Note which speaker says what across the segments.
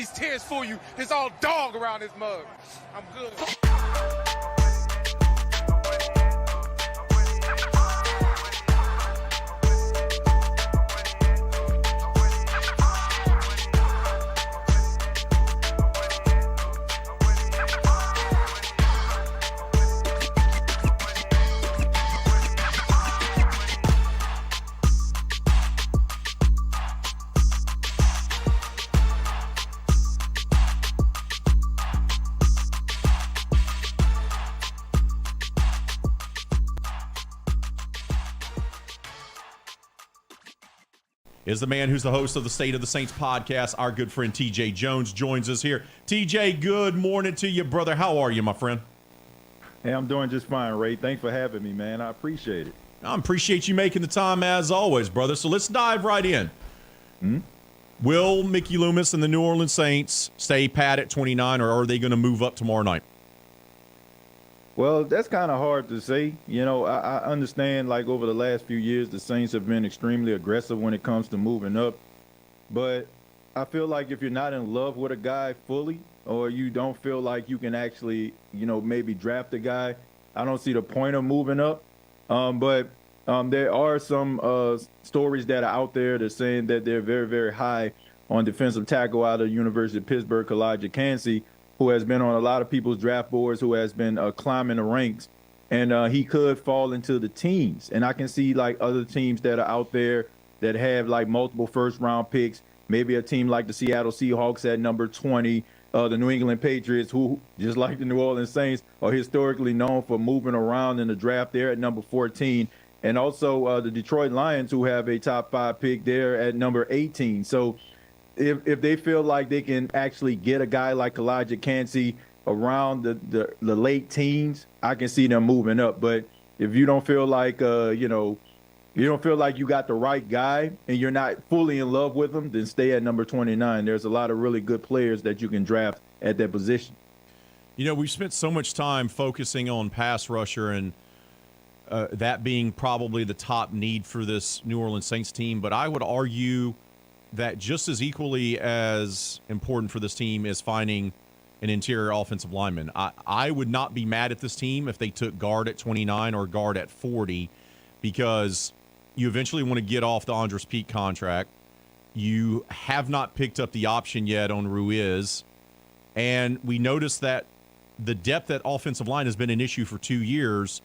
Speaker 1: these tears fool you. There's all dog around this mug. I'm good.
Speaker 2: Is the man who's the host of the State of the Saints podcast. Our good friend TJ Jones joins us here. TJ, good morning to you, brother. How are you, my friend?
Speaker 3: Hey, I'm doing just fine, Ray. Thanks for having me, man. I appreciate it.
Speaker 2: I appreciate you making the time as always, brother. So let's dive right in. Will Mickey Loomis and the New Orleans Saints stay pat at 29, or are they going to move up tomorrow night?
Speaker 3: Well, that's kind of hard to say. You know, I understand, like, over the last few years, the Saints have been extremely aggressive when it comes to moving up. But I feel like if you're not in love with a guy fully, or you don't feel like you can actually, you know, maybe draft a guy, I don't see the point of moving up. But there are some stories that are out there that saying that they're very, very high on defensive tackle out of the University of Pittsburgh, Elijah Cansey, who has been on a lot of people's draft boards, who has been climbing the ranks, and he could fall into the teens. And I can see, like, other teams that are out there that have, like, multiple first-round picks, maybe a team like the Seattle Seahawks at number 20, the New England Patriots, who, just like the New Orleans Saints, are historically known for moving around in the draft. They're at number 14. And also the Detroit Lions, who have a top 5 pick there at number 18. So if they feel like they can actually get a guy like Elijah Cansey around the late teens, I can see them moving up. But if you don't feel like, you don't feel like you got the right guy and you're not fully in love with him, then stay at number 29. There's a lot of really good players that you can draft at that position.
Speaker 2: You know, we've spent so much time focusing on pass rusher and that being probably the top need for this New Orleans Saints team. But I would argue that just as equally as important for this team is finding an interior offensive lineman. I would not be mad at this team if they took guard at 29 or guard at 40, because you eventually want to get off the Andres Peak contract. You have not picked up the option yet on Ruiz, and we noticed that the depth at offensive line has been an issue for 2 years.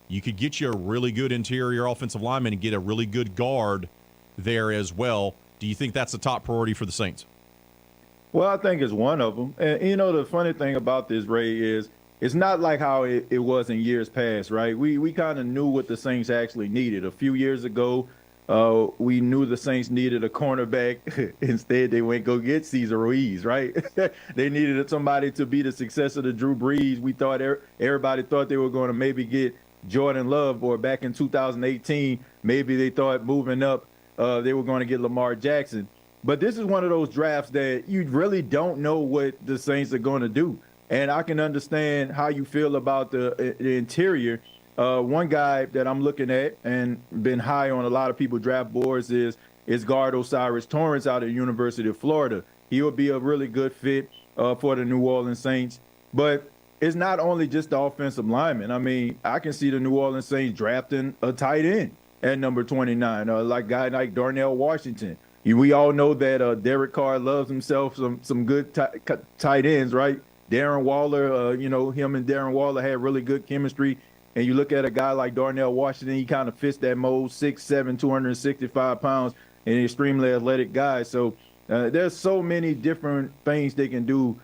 Speaker 2: You could get you a really good interior offensive lineman and get a really good guard there as well. Do you think that's a top priority for the Saints?
Speaker 3: Well, I think it's one of them. And, you know, the funny thing about this, Ray, is it's not like how it was in years past, right? We kind of knew what the Saints actually needed. A few years ago, we knew the Saints needed a cornerback. Instead, they went go get Cesar Ruiz, right? They needed somebody to be the successor to Drew Brees. We thought everybody thought they were going to maybe get Jordan Love, or back in 2018, maybe they thought moving up, they were going to get Lamar Jackson. But this is one of those drafts that you really don't know what the Saints are going to do. And I can understand how you feel about the interior. One guy that I'm looking at and been high on a lot of people draft boards is guard Osiris Torrance out of the University of Florida. He would be a really good fit for the New Orleans Saints. But it's not only just the offensive lineman. I mean, I can see the New Orleans Saints drafting a tight end at number 29, like a guy like Darnell Washington. We all know that Derek Carr loves himself some good tight ends, right? Darren Waller, him and Darren Waller had really good chemistry. And you look at a guy like Darnell Washington, he kind of fits that mold, 6'7", 265 pounds, and an extremely athletic guy. So there's so many different things they can do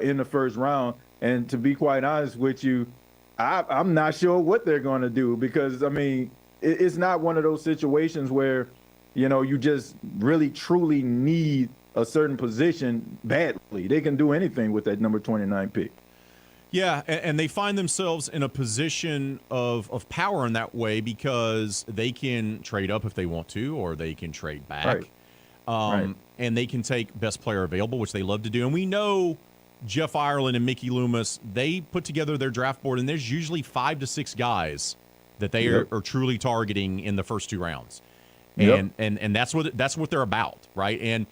Speaker 3: in the first round. And to be quite honest with you, I'm not sure what they're going to do, because, I mean, it's not one of those situations where, you just really truly need a certain position badly. They can do anything with that number 29 pick.
Speaker 2: Yeah, and they find themselves in a position of power in that way, because they can trade up if they want to, or they can trade back.
Speaker 3: Right.
Speaker 2: And they can take best player available, which they love to do. And we know Jeff Ireland and Mickey Loomis, they put together their draft board, and there's usually 5 to 6 guys that they are truly targeting in the first 2 rounds. And that's what they're about, right? And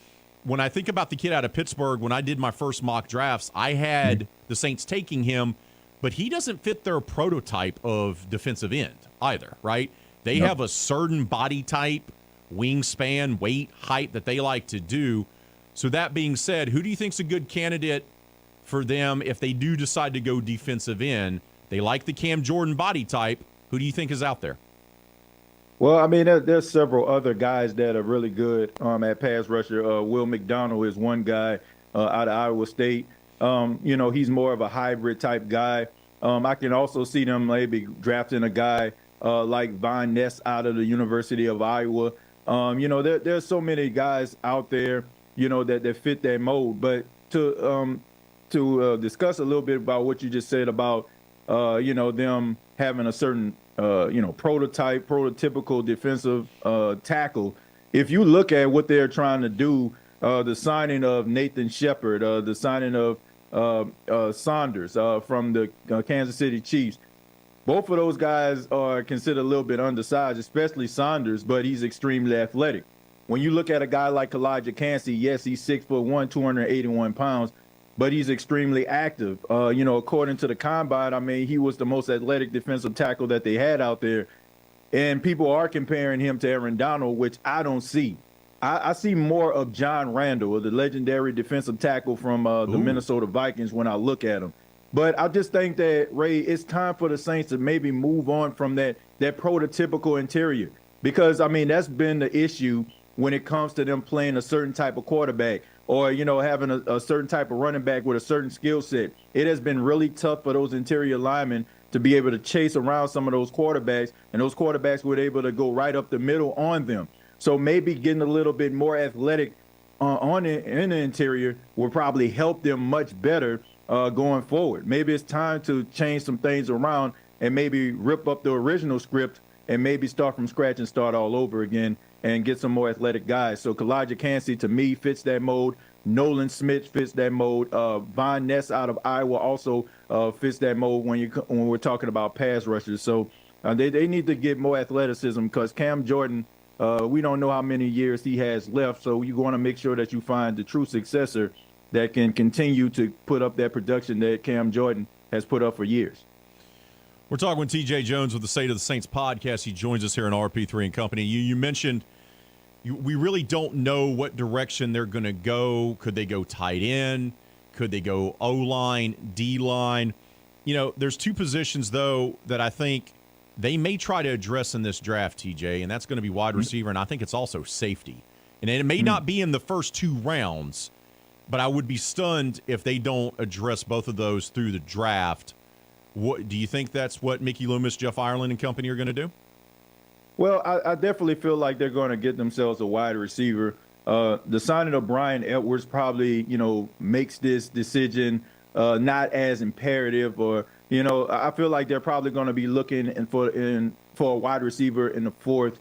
Speaker 2: when I think about the kid out of Pittsburgh, when I did my first mock drafts, I had the Saints taking him, but he doesn't fit their prototype of defensive end either, right? They have a certain body type, wingspan, weight, height that they like to do. So that being said, who do you think's a good candidate for them if they do decide to go defensive end? They like the Cam Jordan body type. Who do you think is out there?
Speaker 3: Well, I mean, there's several other guys that are really good at pass rusher. Will McDonald is one guy out of Iowa State. He's more of a hybrid type guy. I can also see them maybe drafting a guy like Von Ness out of the University of Iowa. There's so many guys out there, that fit that mold. But to discuss a little bit about what you just said about, them having a certain, prototypical defensive tackle. If you look at what they're trying to do, the signing of Nathan Shepard, the signing of Saunders from the Kansas City Chiefs, both of those guys are considered a little bit undersized, especially Saunders, but he's extremely athletic. When you look at a guy like Elijah Cansey, yes, he's 6'1", 281 pounds, but he's extremely active. According to the combine, I mean, he was the most athletic defensive tackle that they had out there. And people are comparing him to Aaron Donald, which I don't see. I see more of John Randall, the legendary defensive tackle from the Minnesota Vikings, when I look at him. But I just think that, Ray, it's time for the Saints to maybe move on from that prototypical interior. Because, I mean, that's been the issue when it comes to them playing a certain type of quarterback or, having a certain type of running back with a certain skill set. It has been really tough for those interior linemen to be able to chase around some of those quarterbacks, and those quarterbacks were able to go right up the middle on them. So maybe getting a little bit more athletic in the interior will probably help them much better going forward. Maybe it's time to change some things around and maybe rip up the original script and maybe start from scratch and start all over again and get some more athletic guys. So Elijah Cansey, to me, fits that mold. Nolan Smith fits that mold. Von Ness out of Iowa also fits that mold when we're talking about pass rushers. So they need to get more athleticism because Cam Jordan, we don't know how many years he has left. So you want to make sure that you find the true successor that can continue to put up that production that Cam Jordan has put up for years.
Speaker 2: We're talking with TJ Jones with the State of the Saints podcast. He joins us here in RP3 and Company. You mentioned we really don't know what direction they're going to go. Could they go tight end? Could they go O-line, D-line? There's two positions, though, that I think they may try to address in this draft, TJ, and that's going to be wide receiver, and I think it's also safety. And it may not be in the first two rounds, but I would be stunned if they don't address both of those through the draft. What do you think that's what Mickey Loomis, Jeff Ireland, and company are going to do?
Speaker 3: Well, I definitely feel like they're going to get themselves a wide receiver. The signing of Brian Edwards probably, makes this decision not as imperative. Or, I feel like they're probably going to be looking for a wide receiver in the fourth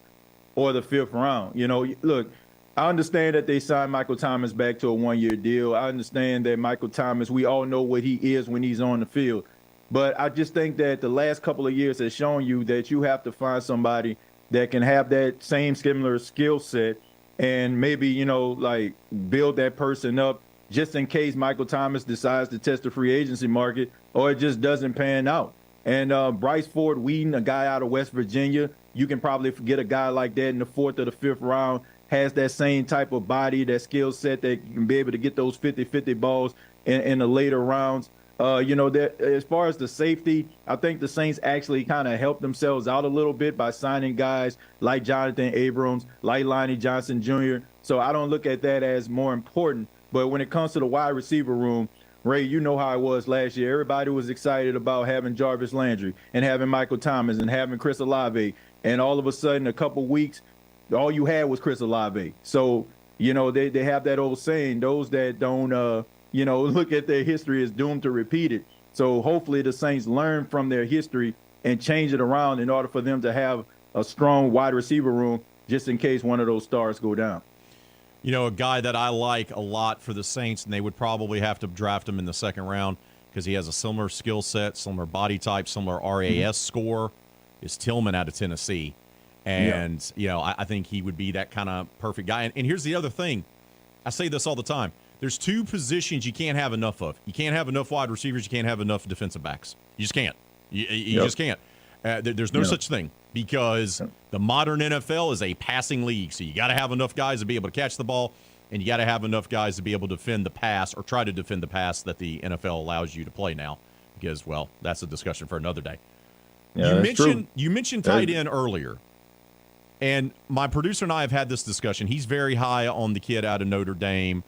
Speaker 3: or the fifth round. Look, I understand that they signed Michael Thomas back to a one-year deal. I understand that Michael Thomas, we all know what he is when he's on the field. But I just think that the last couple of years has shown you that you have to find somebody that can have that same similar skill set and maybe, build that person up just in case Michael Thomas decides to test the free agency market or it just doesn't pan out. And Bryce Ford Wheaton, a guy out of West Virginia, you can probably get a guy like that in the fourth or the fifth round, has that same type of body, that skill set that can be able to get those 50-50 balls in the later rounds. As far as the safety, I think the Saints actually kind of helped themselves out a little bit by signing guys like Jonathan Abrams, like Lonnie Johnson Jr. So I don't look at that as more important. But when it comes to the wide receiver room, Ray, you know how it was last year. Everybody was excited about having Jarvis Landry and having Michael Thomas and having Chris Olave. And all of a sudden, a couple weeks, all you had was Chris Olave. So, they have that old saying, those that don't look at their history is doomed to repeat it. So hopefully the Saints learn from their history and change it around in order for them to have a strong wide receiver room just in case one of those stars go down.
Speaker 2: A guy that I like a lot for the Saints, and they would probably have to draft him in the second round because he has a similar skill set, similar body type, similar RAS score, is Tillman out of Tennessee. And, I think he would be that kind of perfect guy. And here's the other thing. I say this all the time. There's two positions you can't have enough of. You can't have enough wide receivers. You can't have enough defensive backs. You just can't. You just can't. There's no such thing because the modern NFL is a passing league. So you got to have enough guys to be able to catch the ball, and you got to have enough guys to be able to defend the pass or try to defend the pass that the NFL allows you to play now. Because, well, that's a discussion for another day.
Speaker 3: Yeah,
Speaker 2: you mentioned tight end earlier. And my producer and I have had this discussion. He's very high on the kid out of Notre Dame,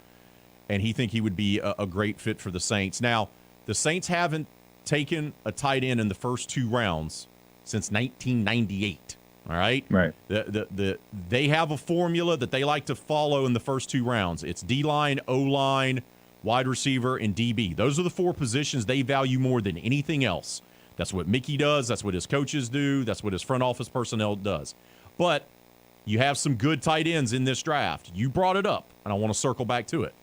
Speaker 2: and he think he would be a great fit for the Saints. Now, the Saints haven't taken a tight end in the first 2 rounds since 1998. All right?
Speaker 3: Right.
Speaker 2: They have a formula that they like to follow in the first 2 rounds. It's D-line, O-line, wide receiver, and DB. Those are the 4 positions they value more than anything else. That's what Mickey does. That's what his coaches do. That's what his front office personnel does. But you have some good tight ends in this draft. You brought it up, and I want to circle back to it.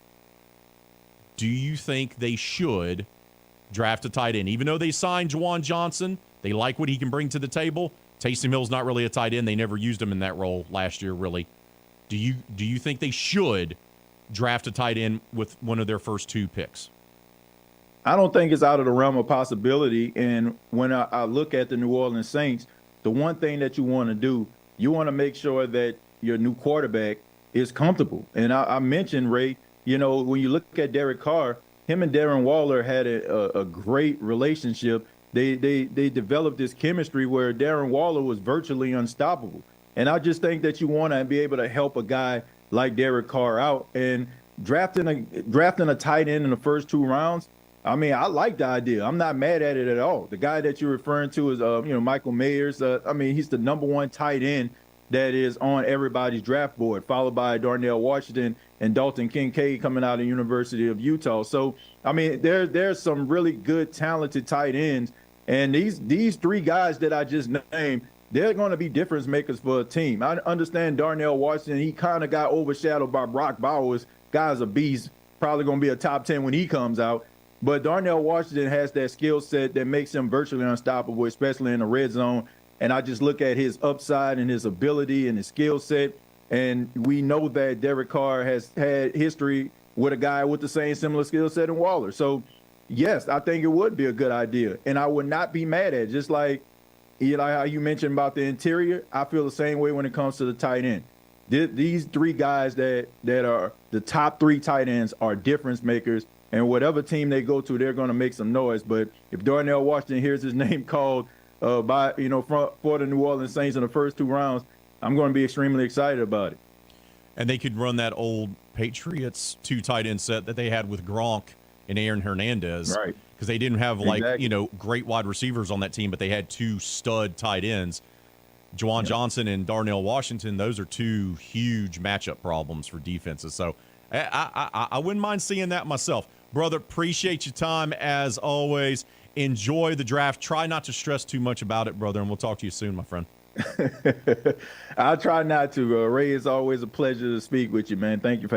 Speaker 2: Do you think they should draft a tight end? Even though they signed Juwan Johnson, they like what he can bring to the table. Taysom Hill's not really a tight end. They never used him in that role last year, really. Do you think they should draft a tight end with one of their first 2 picks?
Speaker 3: I don't think it's out of the realm of possibility. And when I look at the New Orleans Saints, the one thing that you want to do, you want to make sure that your new quarterback is comfortable. And I mentioned, Ray, when you look at Derek Carr, him and Darren Waller had a great relationship. They developed this chemistry where Darren Waller was virtually unstoppable. And I just think that you want to be able to help a guy like Derek Carr out. And drafting a tight end in the first 2 rounds, I mean, I like the idea. I'm not mad at it at all. The guy that you're referring to is, Michael Mayers. I mean, he's the number 1 tight end that is on everybody's draft board, followed by Darnell Washington and Dalton Kincaid coming out of the University of Utah. So, I mean, there's some really good, talented tight ends. And these 3 guys that I just named, they're going to be difference makers for a team. I understand Darnell Washington, he kind of got overshadowed by Brock Bowers. Guy's a beast, probably going to be a top 10 when he comes out. But Darnell Washington has that skill set that makes him virtually unstoppable, especially in the red zone. And I just look at his upside and his ability and his skill set. And we know that Derek Carr has had history with a guy with the same similar skill set in Waller. So, yes, I think it would be a good idea. And I would not be mad at it. Just like how you mentioned about the interior, I feel the same way when it comes to the tight end. These 3 guys that are the top 3 tight ends are difference makers. And whatever team they go to, they're going to make some noise. But if Darnell Washington hears his name called for the New Orleans Saints in the first 2 rounds, I'm going to be extremely excited about it.
Speaker 2: And they could run that old Patriots 2 tight end set that they had with Gronk and Aaron Hernandez.
Speaker 3: Right.
Speaker 2: Because they didn't have great wide receivers on that team, but they had 2 stud tight ends. Juwan Johnson and Darnell Washington, those are 2 huge matchup problems for defenses. So I wouldn't mind seeing that myself. Brother, appreciate your time as always. Enjoy the draft. Try not to stress too much about it, brother, and we'll talk to you soon, my friend.
Speaker 3: I'll try not to. Ray, it's always a pleasure to speak with you, man. Thank you for